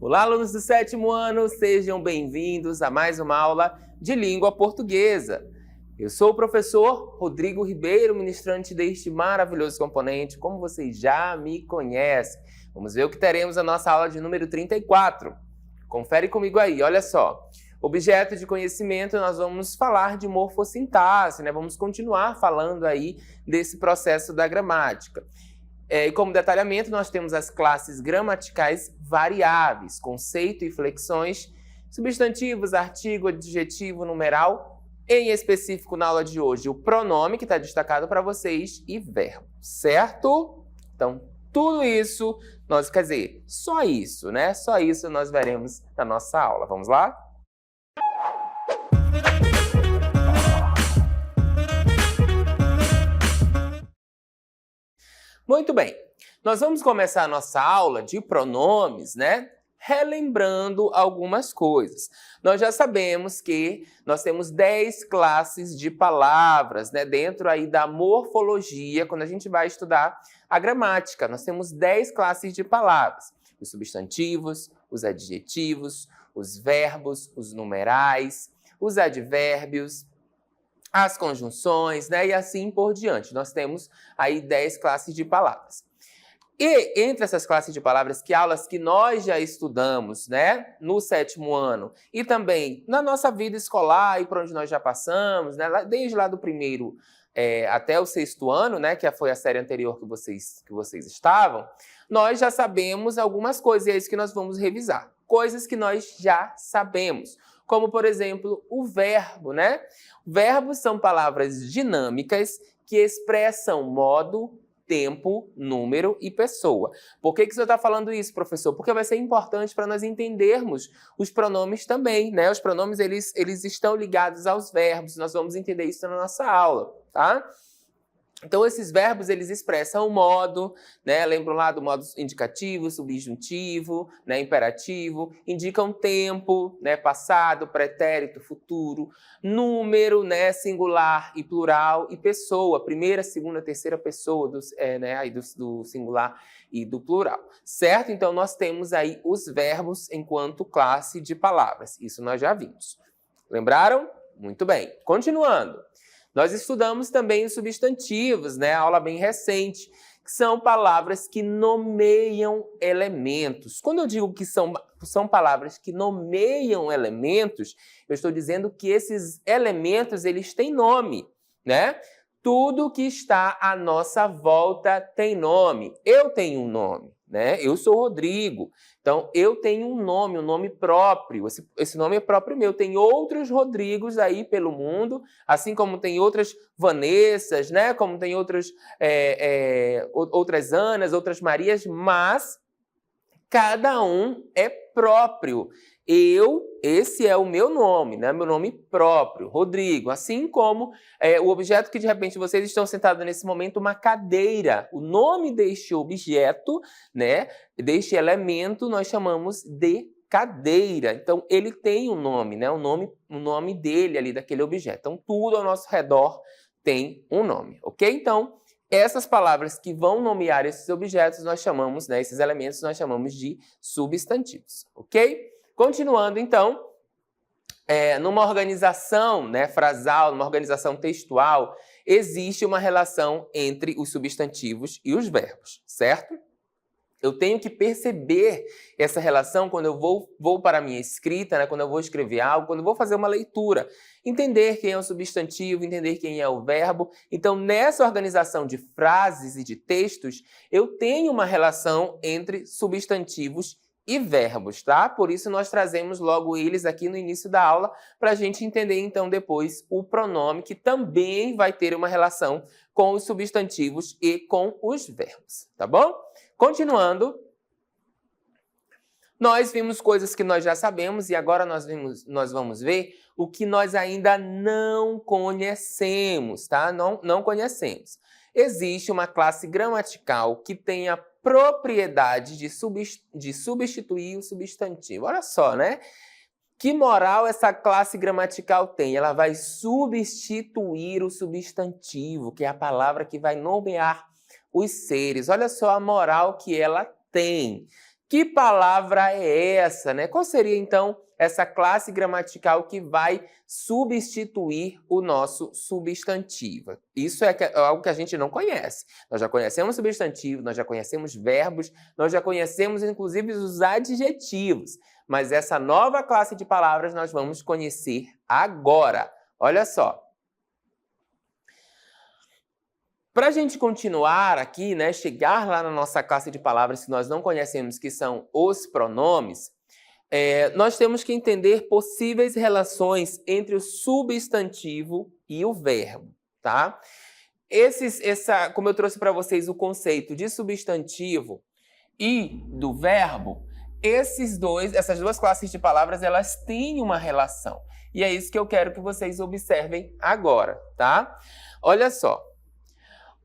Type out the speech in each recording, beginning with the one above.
Olá, alunos do 7º ano, sejam bem-vindos a mais uma aula de língua portuguesa. Eu sou o professor Rodrigo Ribeiro, ministrante deste maravilhoso componente, como vocês já me conhecem. Vamos ver o que teremos na nossa aula de número 34. Confere comigo aí, olha só. Objeto de conhecimento, nós vamos falar de morfossintaxe, né? Vamos continuar falando aí desse processo da gramática. E como detalhamento, nós temos as classes gramaticais variáveis, conceito e flexões, substantivos, artigo, adjetivo, numeral, em específico na aula de hoje, o pronome, que está destacado para vocês, e verbo, certo? Então, tudo isso, só isso, né? Só isso nós veremos na nossa aula. Vamos lá? Muito bem, nós vamos começar a nossa aula de pronomes, né? Relembrando algumas coisas. Nós já sabemos que nós temos 10 classes de palavras, né? Dentro aí da morfologia, quando a gente vai estudar a gramática, nós temos 10 classes de palavras. Os substantivos, os adjetivos, os verbos, os numerais, os advérbios, as conjunções, né? E assim por diante. Nós temos aí 10 classes de palavras. E entre essas classes de palavras, que aulas que nós já estudamos, né? No 7º ano e também na nossa vida escolar e por onde nós já passamos, né? Desde lá do primeiro até o 6º ano, né? Que foi a série anterior que vocês estavam, nós já sabemos algumas coisas e é isso que nós vamos revisar. Coisas que nós já sabemos. Como, por exemplo, o verbo, né? Verbos são palavras dinâmicas que expressam modo, tempo, número e pessoa. Por que o senhor está falando isso, professor? Porque vai ser importante para nós entendermos os pronomes também, né? Os pronomes, eles estão ligados aos verbos. Nós vamos entender isso na nossa aula, tá? Então, esses verbos, eles expressam o modo, né? Lembram lá do modo indicativo, subjuntivo, né? Imperativo, indicam tempo, né? Passado, pretérito, futuro, número, né? Singular e plural, e pessoa, primeira, segunda, terceira pessoa, aí do singular e do plural, certo? Então, nós temos aí os verbos enquanto classe de palavras, isso nós já vimos. Lembraram? Muito bem. Continuando. Nós estudamos também os substantivos, né? Aula bem recente, que são palavras que nomeiam elementos. Quando eu digo que são palavras que nomeiam elementos, eu estou dizendo que esses elementos, eles têm nome, né? Tudo que está à nossa volta tem nome. Eu tenho um nome, né? Eu sou Rodrigo. Então, eu tenho um nome próprio. Esse nome é próprio meu. Tem outros Rodrigos aí pelo mundo, assim como tem outras Vanessas, né? Como tem outras Anas, outras Marias, mas cada um é próprio. Esse é o meu nome, né? Meu nome próprio, Rodrigo. Assim como o objeto que de repente vocês estão sentados nesse momento, uma cadeira. O nome deste objeto, né? Deste elemento, nós chamamos de cadeira. Então, ele tem um nome, né? O nome dele ali, daquele objeto. Então, tudo ao nosso redor tem um nome, ok? Então, essas palavras que vão nomear esses objetos, nós chamamos, né? Esses elementos, nós chamamos de substantivos, ok? Continuando, então, numa organização, né, frasal, numa organização textual, existe uma relação entre os substantivos e os verbos, certo? Eu tenho que perceber essa relação quando eu vou para a minha escrita, né, quando eu vou escrever algo, quando eu vou fazer uma leitura. Entender quem é o substantivo, entender quem é o verbo. Então, nessa organização de frases e de textos, eu tenho uma relação entre substantivos e verbos, tá? Por isso nós trazemos logo eles aqui no início da aula para a gente entender então depois o pronome que também vai ter uma relação com os substantivos e com os verbos, tá bom? Continuando, nós vimos coisas que nós já sabemos e agora nós vamos ver o que nós ainda não conhecemos, tá? Não conhecemos. Existe uma classe gramatical que tem a propriedade de substituir o substantivo. Olha só, né? Que moral essa classe gramatical tem? Ela vai substituir o substantivo, que é a palavra que vai nomear os seres. Olha só a moral que ela tem. Que palavra é essa, né? Qual seria, então, essa classe gramatical que vai substituir o nosso substantivo? Isso é algo que a gente não conhece. Nós já conhecemos substantivo, nós já conhecemos verbos, nós já conhecemos, inclusive, os adjetivos. Mas essa nova classe de palavras nós vamos conhecer agora. Olha só. Para a gente continuar aqui, né, chegar lá na nossa classe de palavras que nós não conhecemos, que são os pronomes, nós temos que entender possíveis relações entre o substantivo e o verbo, tá? Como eu trouxe para vocês o conceito de substantivo e do verbo, essas duas classes de palavras, elas têm uma relação. E é isso que eu quero que vocês observem agora, tá? Olha só.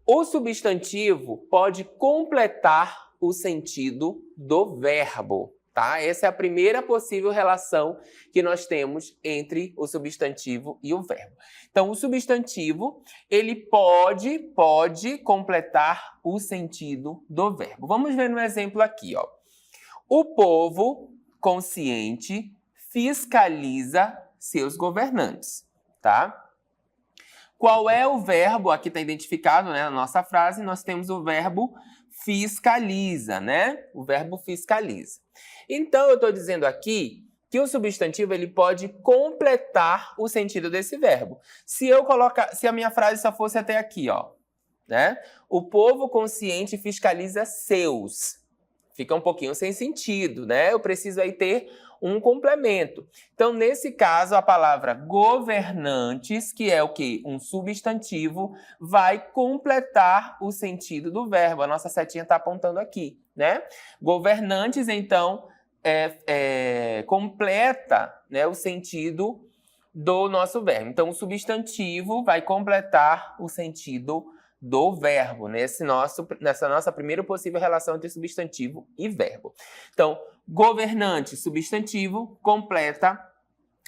O substantivo pode completar o sentido do verbo, tá? Essa é a primeira possível relação que nós temos entre o substantivo e o verbo. Então, o substantivo, ele pode completar o sentido do verbo. Vamos ver no exemplo aqui, ó. O povo consciente fiscaliza seus governantes, tá? Qual é o verbo? Aqui está identificado, né, na nossa frase, nós temos o verbo fiscaliza, né? O verbo fiscaliza. Então, eu estou dizendo aqui que o substantivo ele pode completar o sentido desse verbo. Se a minha frase só fosse até aqui, ó, né? O povo consciente fiscaliza seus. Fica um pouquinho sem sentido, né? Eu preciso aí ter um complemento. Então, nesse caso, a palavra governantes, que é o quê? Um substantivo, vai completar o sentido do verbo. A nossa setinha está apontando aqui, né? Governantes, então, completa, né, o sentido do nosso verbo. Então, o substantivo vai completar o sentido do verbo, nessa nossa primeira possível relação entre substantivo e verbo. Então, governante, substantivo, completa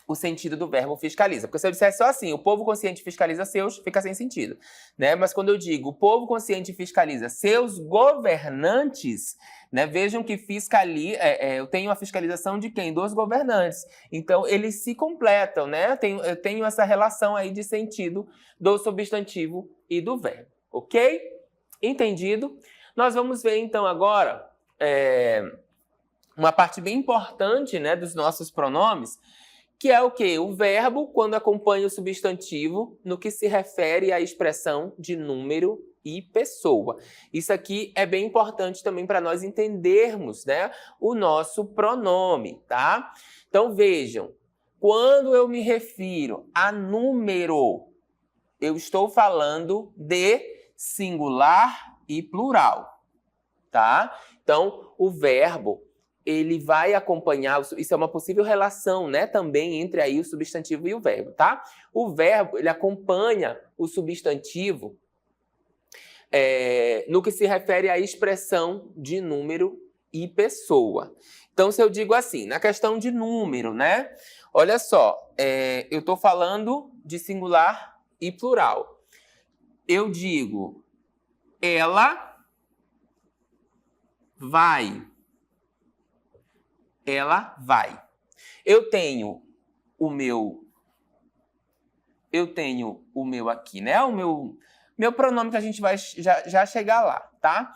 o sentido do verbo fiscaliza. Porque se eu disser só assim, o povo consciente fiscaliza seus, fica sem sentido, né? Mas quando eu digo o povo consciente fiscaliza seus governantes, né? Vejam que eu tenho a fiscalização de quem? Dos governantes. Então, eles se completam, né? Eu tenho essa relação aí de sentido do substantivo e do verbo. Ok? Entendido? Nós vamos ver, então, agora uma parte bem importante, né, dos nossos pronomes, que é o quê? O verbo, quando acompanha o substantivo, no que se refere à expressão de número e pessoa. Isso aqui é bem importante também para nós entendermos, né, o nosso pronome, tá? Então, vejam, quando eu me refiro a número, eu estou falando de singular e plural, tá? Então, o verbo, ele vai acompanhar, isso é uma possível relação, né, também entre aí o substantivo e o verbo, tá? O verbo, ele acompanha o substantivo no que se refere à expressão de número e pessoa. Então, se eu digo assim, na questão de número, né? Olha só, eu estou falando de singular e plural. Eu digo, ela vai. Ela vai. Eu tenho o meu aqui, né? O meu pronome que a gente vai já chegar lá, tá?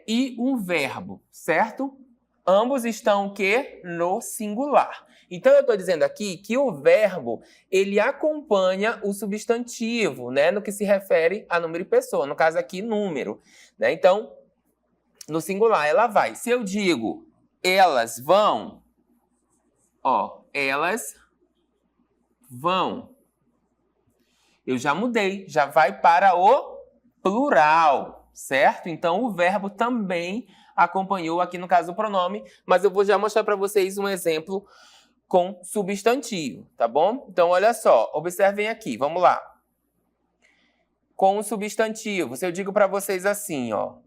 E um verbo, certo? Ambos estão o quê? No singular. Então, eu estou dizendo aqui que o verbo, ele acompanha o substantivo, né? No que se refere a número e pessoa. No caso aqui, número, né? Então, no singular, ela vai. Se eu digo, elas vão, ó, elas vão. Eu já mudei, já vai para o plural, certo? Então, o verbo também acompanhou aqui no caso do pronome, mas eu vou já mostrar para vocês um exemplo com substantivo, tá bom? Então, olha só, observem aqui, vamos lá. Com o substantivo, se eu digo para vocês assim, ó,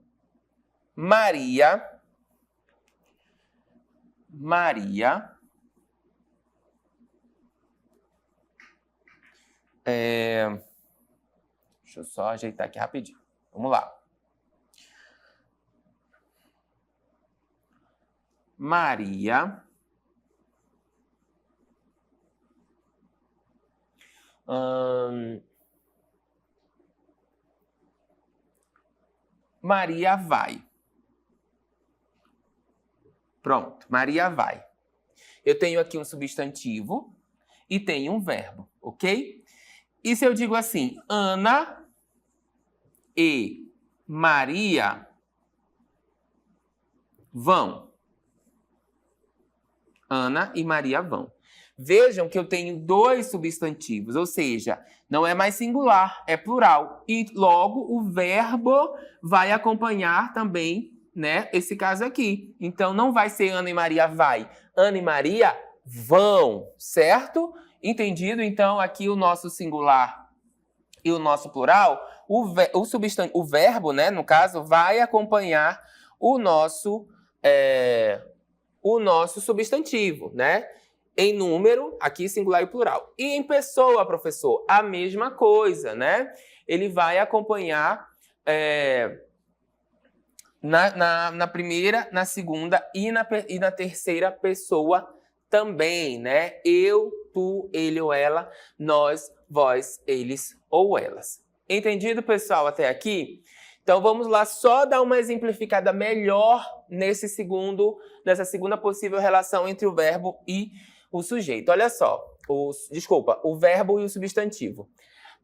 Maria, deixa eu só ajeitar aqui rapidinho. Vamos lá. Maria Maria vai. Pronto, Maria vai. Eu tenho aqui um substantivo e tenho um verbo, ok? E se eu digo assim, Ana e Maria vão. Ana e Maria vão. Vejam que eu tenho dois substantivos, ou seja, não é mais singular, é plural. E logo o verbo vai acompanhar também, né, esse caso aqui. Então não vai ser Ana e Maria vai. Ana e Maria vão, certo? Entendido? Então aqui o nosso singular e o nosso plural, o verbo, né, no caso, vai acompanhar o nosso substantivo, né? Em número, aqui singular e plural. E em pessoa, professor, a mesma coisa, né? Ele vai acompanhar na primeira, na segunda e na terceira pessoa também, né? Eu, tu, ele ou ela, nós, vós, eles ou elas. Entendido, pessoal, até aqui? Então, vamos lá só dar uma exemplificada melhor nessa segunda possível relação entre o verbo e o sujeito. Olha só, o verbo e o substantivo.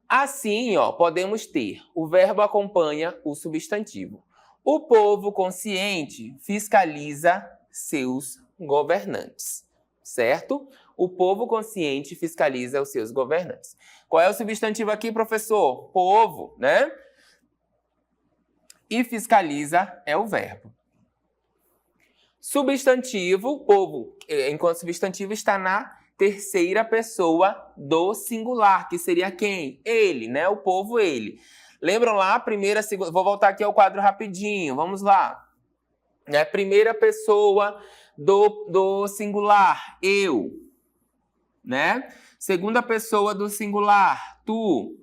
Assim, ó, podemos ter o verbo acompanha o substantivo. O povo consciente fiscaliza seus governantes, certo? O povo consciente fiscaliza os seus governantes. Qual é o substantivo aqui, professor? Povo, né? E fiscaliza é o verbo. Substantivo, povo, enquanto substantivo está na terceira pessoa do singular, que seria quem? Ele, né? O povo, ele. Lembram lá? Primeira, segunda... Vou voltar aqui ao quadro rapidinho. Vamos lá. Né? Primeira pessoa do singular, eu. Né? Segunda pessoa do singular, tu.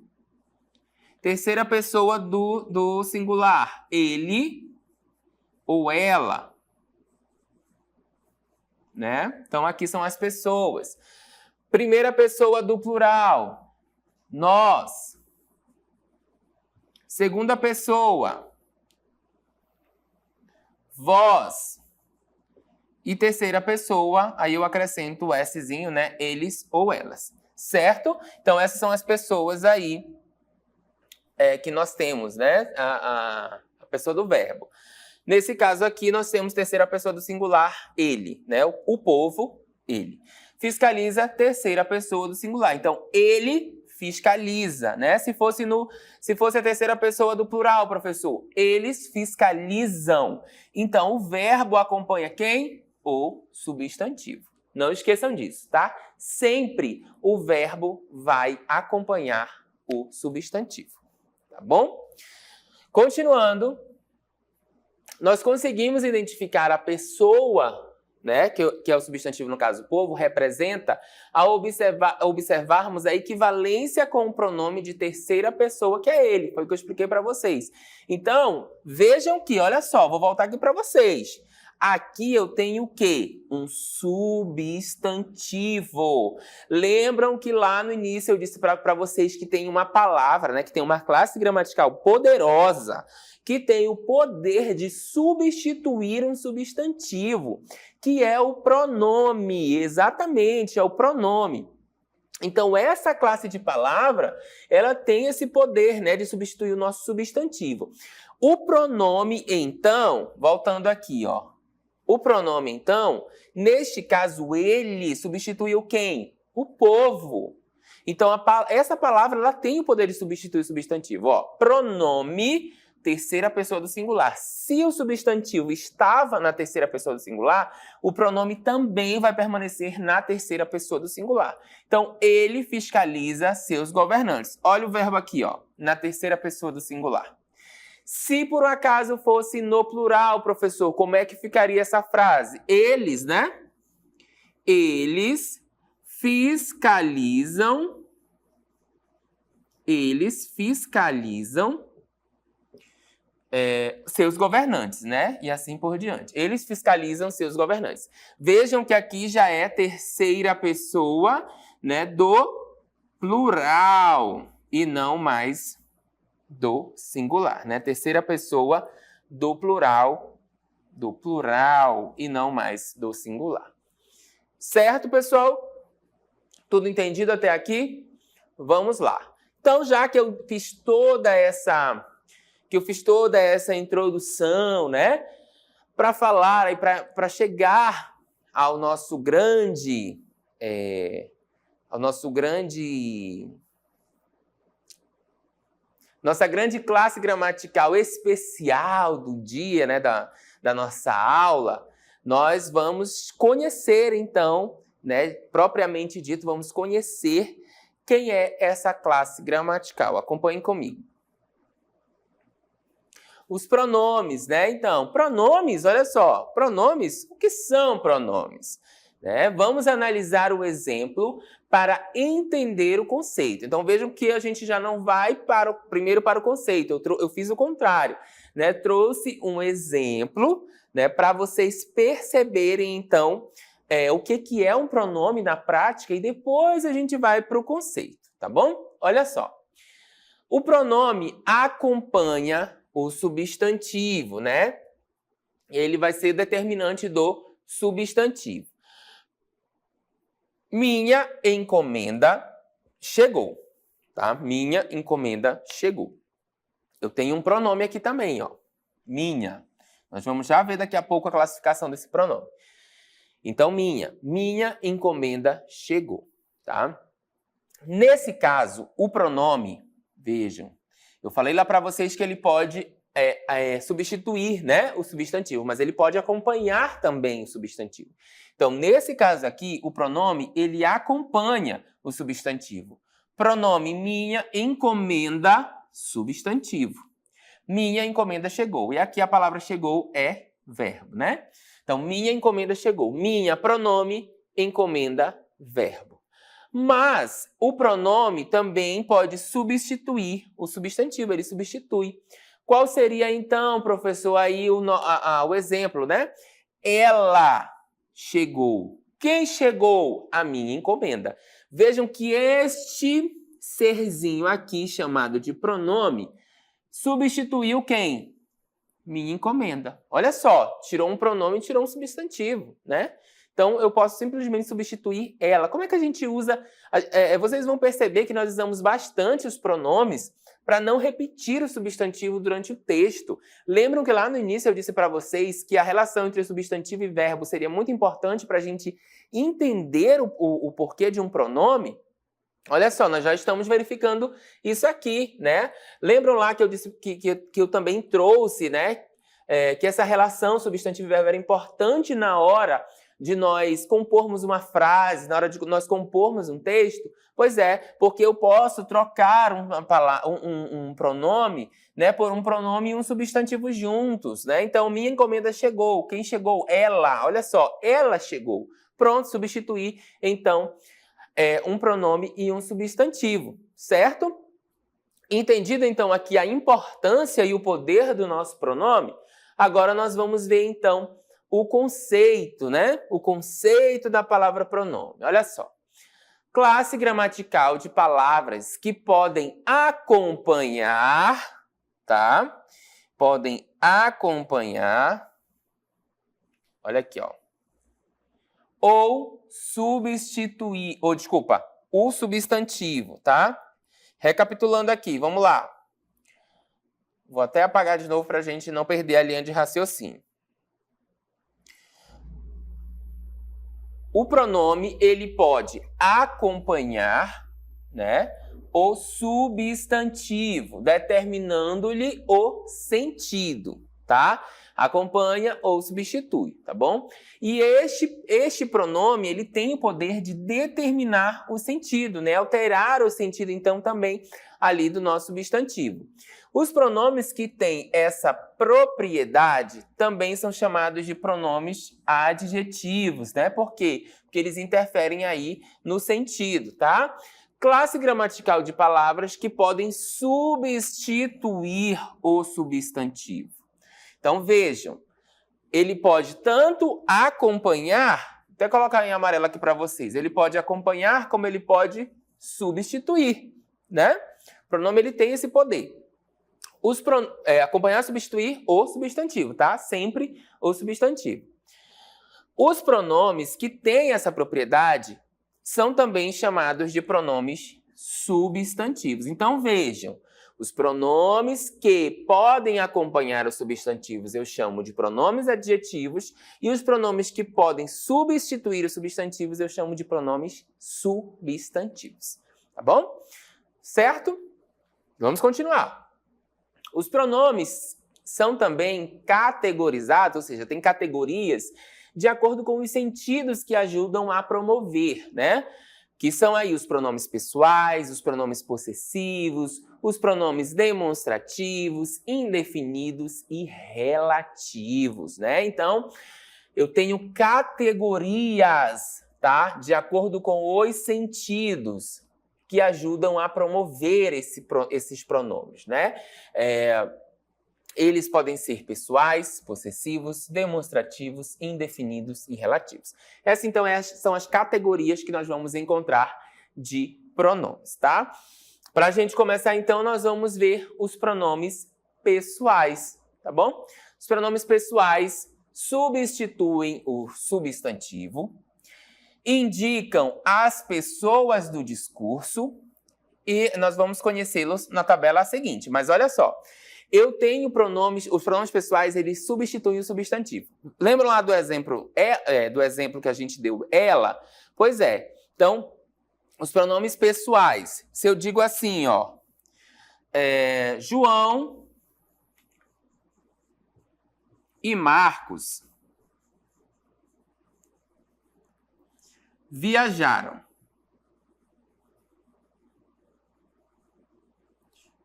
Terceira pessoa do singular, ele ou ela. Né? Então, aqui são as pessoas. Primeira pessoa do plural, nós. Segunda pessoa, vós. E terceira pessoa, aí eu acrescento o Szinho, né? Eles ou elas. Certo? Então, essas são as pessoas aí que nós temos, né? A pessoa do verbo. Nesse caso aqui, nós temos terceira pessoa do singular, ele, né? O povo, ele. Fiscaliza, terceira pessoa do singular. Então, ele fiscaliza, né? Se fosse a terceira pessoa do plural, professor, eles fiscalizam. Então, o verbo acompanha quem? O substantivo. Não esqueçam disso, tá? Sempre o verbo vai acompanhar o substantivo, tá bom? Continuando, nós conseguimos identificar a pessoa, né, que é o substantivo, no caso, o povo, representa, ao observarmos a equivalência com o pronome de terceira pessoa, que é ele. Foi o que eu expliquei para vocês. Então, vejam que, olha só, vou voltar aqui para vocês. Aqui eu tenho o quê? Um substantivo. Lembram que lá no início eu disse para vocês que tem uma palavra, né, que tem uma classe gramatical poderosa, que tem o poder de substituir um substantivo, que é o pronome. Exatamente, é o pronome. Então, essa classe de palavra, ela tem esse poder, né, de substituir o nosso substantivo. O pronome, então, voltando aqui, ó. O pronome, então, neste caso, ele substituiu quem? O povo. Então, essa palavra, ela tem o poder de substituir o substantivo. Ó, pronome, terceira pessoa do singular. Se o substantivo estava na terceira pessoa do singular, o pronome também vai permanecer na terceira pessoa do singular. Então, ele fiscaliza seus governantes. Olha o verbo aqui, ó, na terceira pessoa do singular. Se por um acaso fosse no plural, professor, como é que ficaria essa frase? Eles, né? Eles fiscalizam seus governantes, né? E assim por diante. Eles fiscalizam seus governantes. Vejam que aqui já é terceira pessoa, né, do plural e não mais do singular, né? Terceira pessoa do plural e não mais do singular. Certo, pessoal? Tudo entendido até aqui? Vamos lá. Então, já que eu fiz toda essa introdução, né, para falar e para chegar ao nossa grande classe gramatical especial do dia, né, da nossa aula, nós vamos conhecer, então, né, propriamente dito, vamos conhecer quem é essa classe gramatical. Acompanhem comigo. Os pronomes, né? Então, pronomes, olha só, pronomes, o que são pronomes? Né? Vamos analisar o exemplo para entender o conceito. Então, vejam que a gente já não vai primeiro para o conceito, eu fiz o contrário, né? Trouxe um exemplo, né, para vocês perceberem, então, o que é um pronome na prática e depois a gente vai para o conceito, tá bom? Olha só. O pronome acompanha o substantivo, né? Ele vai ser determinante do substantivo. Minha encomenda chegou, tá? Minha encomenda chegou. Eu tenho um pronome aqui também, ó. Minha. Nós vamos já ver daqui a pouco a classificação desse pronome. Então, minha encomenda chegou, tá? Nesse caso, o pronome, vejam, eu falei lá para vocês que ele pode substituir, né, o substantivo, mas ele pode acompanhar também o substantivo. Então, nesse caso aqui, o pronome, ele acompanha o substantivo. Pronome minha encomenda, substantivo. Minha encomenda chegou. E aqui a palavra chegou é verbo, né? Então, minha encomenda chegou. Minha, pronome, encomenda, verbo. Mas o pronome também pode substituir o substantivo, ele substitui. Qual seria, então, professor, aí o exemplo, né? Ela chegou. Quem chegou? A minha encomenda. Vejam que este serzinho aqui, chamado de pronome, substituiu quem? Minha encomenda. Olha só, tirou um pronome e tirou um substantivo, né? Então, eu posso simplesmente substituir ela. Como é que a gente usa? Vocês vão perceber que nós usamos bastante os pronomes para não repetir o substantivo durante o texto. Lembram que lá no início eu disse para vocês que a relação entre substantivo e verbo seria muito importante para a gente entender o porquê de um pronome? Olha só, nós já estamos verificando isso aqui, né? Lembram lá que eu disse que eu também trouxe, né? Que essa relação substantivo e verbo era importante na hora de nós compormos uma frase, na hora de nós compormos um texto? Pois é, porque eu posso trocar um pronome, né, por um pronome e um substantivo juntos, né? Então, minha encomenda chegou. Quem chegou? Ela. Olha só, ela chegou. Pronto, substituir, então, um pronome e um substantivo, certo? Entendido, então, aqui a importância e o poder do nosso pronome, agora nós vamos ver, então, o conceito, né? O conceito da palavra pronome. Olha só. Classe gramatical de palavras que podem acompanhar, tá? Podem acompanhar. Olha aqui, ó. Ou substituir, o substantivo, tá? Recapitulando aqui, vamos lá. Vou até apagar de novo para a gente não perder a linha de raciocínio. O pronome, ele pode acompanhar, né, o substantivo, determinando-lhe o sentido, tá? Acompanha ou substitui, tá bom? E este pronome, ele tem o poder de determinar o sentido, né? Alterar o sentido, então, também ali do nosso substantivo. Os pronomes que têm essa propriedade também são chamados de pronomes adjetivos, né? Por quê? Porque eles interferem aí no sentido, tá? Classe gramatical de palavras que podem substituir o substantivo. Então, vejam, ele pode tanto acompanhar, até colocar em amarelo aqui para vocês, ele pode acompanhar como ele pode substituir, né? O pronome ele tem esse poder. Acompanhar, substituir o substantivo, tá? Sempre o substantivo. Os pronomes que têm essa propriedade são também chamados de pronomes substantivos. Então, vejam, os pronomes que podem acompanhar os substantivos eu chamo de pronomes adjetivos e os pronomes que podem substituir os substantivos eu chamo de pronomes substantivos. Tá bom? Certo? Vamos continuar. Os pronomes são também categorizados, ou seja, tem categorias de acordo com os sentidos que ajudam a promover, né? Que são aí os pronomes pessoais, os pronomes possessivos, os pronomes demonstrativos, indefinidos e relativos, né? Então, eu tenho categorias, tá? De acordo com os sentidos que ajudam a promover esses pronomes, né? Eles podem ser pessoais, possessivos, demonstrativos, indefinidos e relativos. Essas, então, são as categorias que nós vamos encontrar de pronomes, tá? Para a gente começar, então, nós vamos ver os pronomes pessoais, tá bom? Os pronomes pessoais substituem o substantivo, indicam as pessoas do discurso e nós vamos conhecê-los na tabela seguinte. Mas olha só. Eu tenho os pronomes pessoais, eles substituem o substantivo. Lembram lá do exemplo, do exemplo que a gente deu, ela? Pois é. Então, os pronomes pessoais, se eu digo assim, ó, João e Marcos viajaram.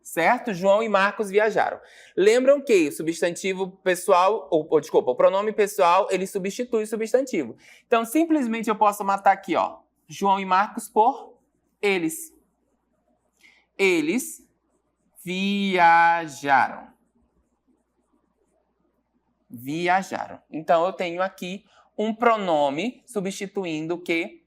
Certo? João e Marcos viajaram. Lembram que o substantivo pessoal, o pronome pessoal, ele substitui o substantivo. Então, simplesmente eu posso matar aqui, ó, João e Marcos por eles. Eles viajaram. Viajaram. Então, eu tenho aqui um pronome substituindo o quê?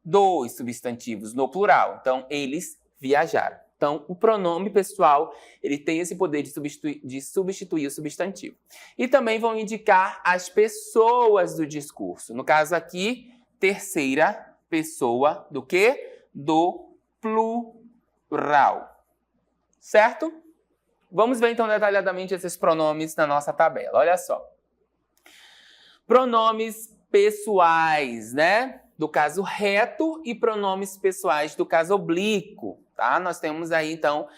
Dois substantivos no plural. Então, eles viajaram. Então, o pronome pessoal, ele tem esse poder de substituir o substantivo. E também vão indicar as pessoas do discurso. No caso aqui, terceira pessoa do quê? Do plural. Certo? Vamos ver, então, detalhadamente esses pronomes na nossa tabela. Olha só. Pronomes pessoais, né? Do caso reto e pronomes pessoais do caso oblíquo. Tá? Nós temos aí, então,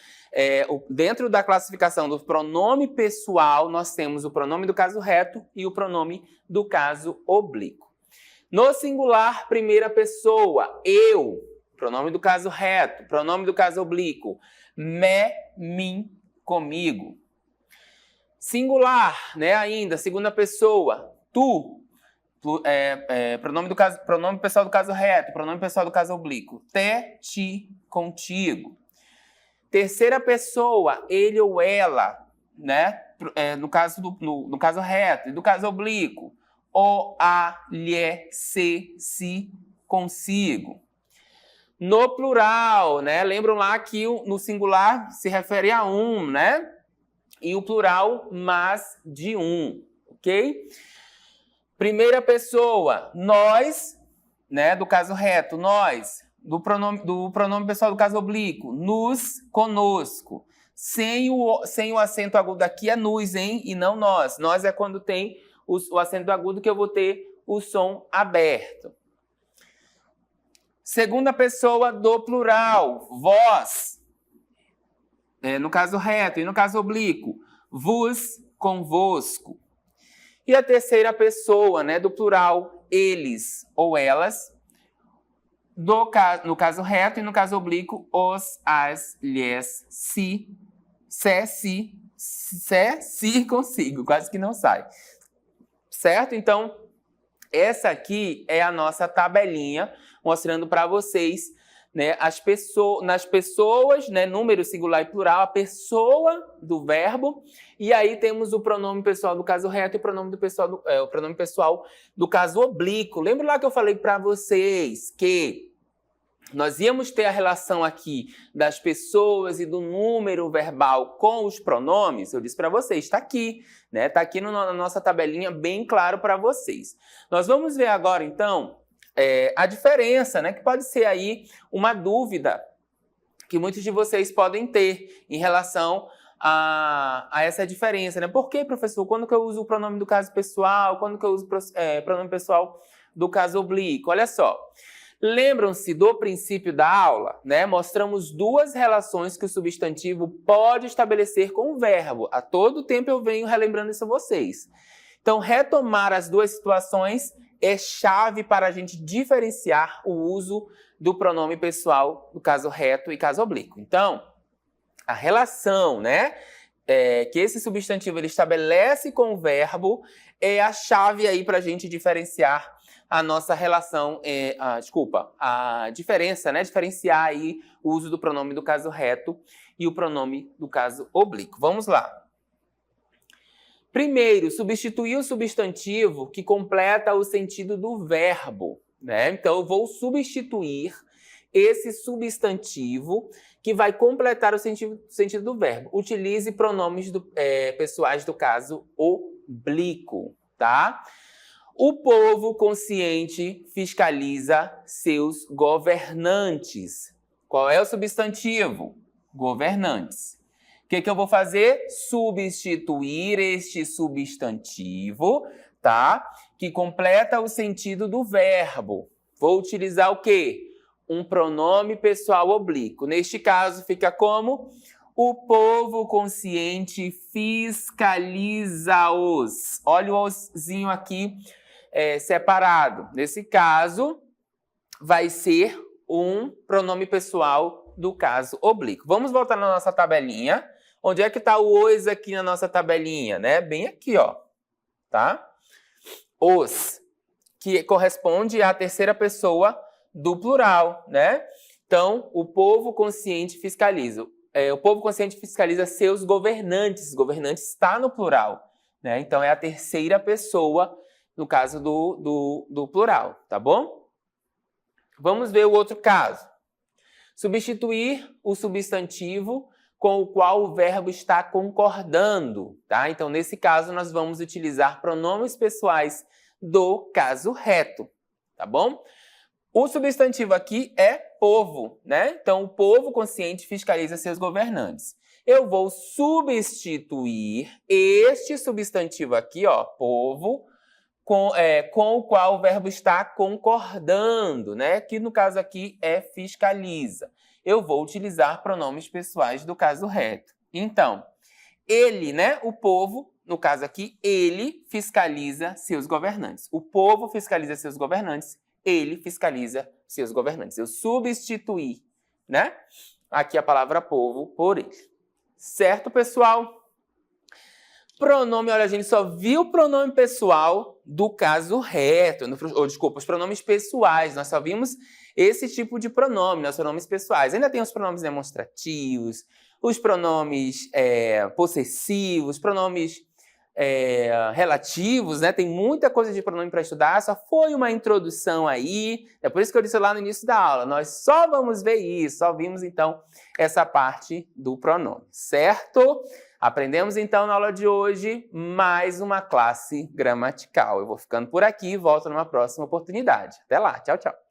dentro da classificação do pronome pessoal, nós temos o pronome do caso reto e o pronome do caso oblíquo. No singular, primeira pessoa, eu, pronome do caso reto, pronome do caso oblíquo, me, mim, comigo. Singular, né, ainda, segunda pessoa, tu, pronome pessoal do caso reto, pronome pessoal do caso oblíquo, te, ti, contigo. Terceira pessoa, ele ou ela, né? No caso reto. E do caso oblíquo, o, a, lhe, se, si, consigo. No plural, né? Lembram lá que no singular se refere a um, né? E o plural, mas de um, ok? Primeira pessoa, nós, né? Do caso reto, nós. Do pronome pessoal do caso oblíquo, nos, conosco. Sem o acento agudo aqui é nos, hein? E não nós. Nós é quando tem o acento agudo que eu vou ter o som aberto. Segunda pessoa do plural, vós. No caso reto e no caso oblíquo, vos, convosco. E a terceira pessoa, né, do plural, eles ou elas. No caso reto e no caso oblíquo, os, as, lhes, si, si, consigo. Quase que não sai. Certo? Então, essa aqui é a nossa tabelinha, mostrando para vocês né, nas pessoas, né, número singular e plural, a pessoa do verbo, e aí temos o pronome pessoal do caso reto e o pronome pessoal do caso oblíquo. Lembra lá que eu falei para vocês que nós íamos ter a relação aqui das pessoas e do número verbal com os pronomes? Eu disse para vocês, está aqui, né? Está aqui na nossa tabelinha bem claro para vocês. Nós vamos ver agora, então, a diferença, né? Que pode ser aí uma dúvida que muitos de vocês podem ter em relação a essa diferença, né? Por que, professor? Quando que eu uso o pronome do caso pessoal? Quando que eu uso o pronome pessoal do caso oblíquo? Olha só. Lembram-se do princípio da aula, né? Mostramos duas relações que o substantivo pode estabelecer com o verbo. A todo tempo eu venho relembrando isso a vocês. Então, retomar as duas situações é chave para a gente diferenciar o uso do pronome pessoal do caso reto e caso oblíquo. Então, a relação, né, que esse substantivo ele estabelece com o verbo é a chave aí para a gente diferenciar a nossa relação, a diferença, né? Diferenciar aí o uso do pronome do caso reto e o pronome do caso oblíquo. Vamos lá. Primeiro, substituir o substantivo que completa o sentido do verbo, né? Então, eu vou substituir esse substantivo que vai completar o sentido do verbo. Utilize pronomes pessoais do caso oblíquo, tá? O povo consciente fiscaliza seus governantes. Qual é o substantivo? Governantes. O que eu vou fazer? Substituir este substantivo, tá? Que completa o sentido do verbo. Vou utilizar o quê? Um pronome pessoal oblíquo. Neste caso, fica como? O povo consciente fiscaliza-os. Olha o oszinho aqui separado. Nesse caso, vai ser um pronome pessoal do caso oblíquo. Vamos voltar na nossa tabelinha. Onde é que está o os aqui na nossa tabelinha, né? Bem aqui, ó, tá? Os, que corresponde à terceira pessoa do plural, né? Então, o povo consciente fiscaliza. O povo consciente fiscaliza seus governantes. Governantes está no plural, né? Então, é a terceira pessoa no caso do plural, tá bom? Vamos ver o outro caso. Substituir o substantivo com o qual o verbo está concordando, tá? Então, nesse caso, nós vamos utilizar pronomes pessoais do caso reto, tá bom? O substantivo aqui é povo, né? Então, o povo consciente fiscaliza seus governantes. Eu vou substituir este substantivo aqui, ó, povo, com o qual o verbo está concordando, né? Que no caso aqui é fiscaliza. Eu vou utilizar pronomes pessoais do caso reto. Então, ele, né? O povo, no caso aqui, ele fiscaliza seus governantes. O povo fiscaliza seus governantes, ele fiscaliza seus governantes. Eu substituí, né? Aqui a palavra povo por ele. Certo, pessoal? Pronome, olha, a gente só viu o pronome pessoal do caso reto, desculpa, os pronomes pessoais, nós só vimos esse tipo de pronome, os pronomes pessoais. Ainda tem os pronomes demonstrativos, os pronomes possessivos, pronomes relativos, né? Tem muita coisa de pronome para estudar, só foi uma introdução aí, é por isso que eu disse lá no início da aula, nós só vamos ver isso, só vimos então essa parte do pronome, certo? Aprendemos então na aula de hoje mais uma classe gramatical. Eu vou ficando por aqui e volto numa próxima oportunidade. Até lá, tchau, tchau.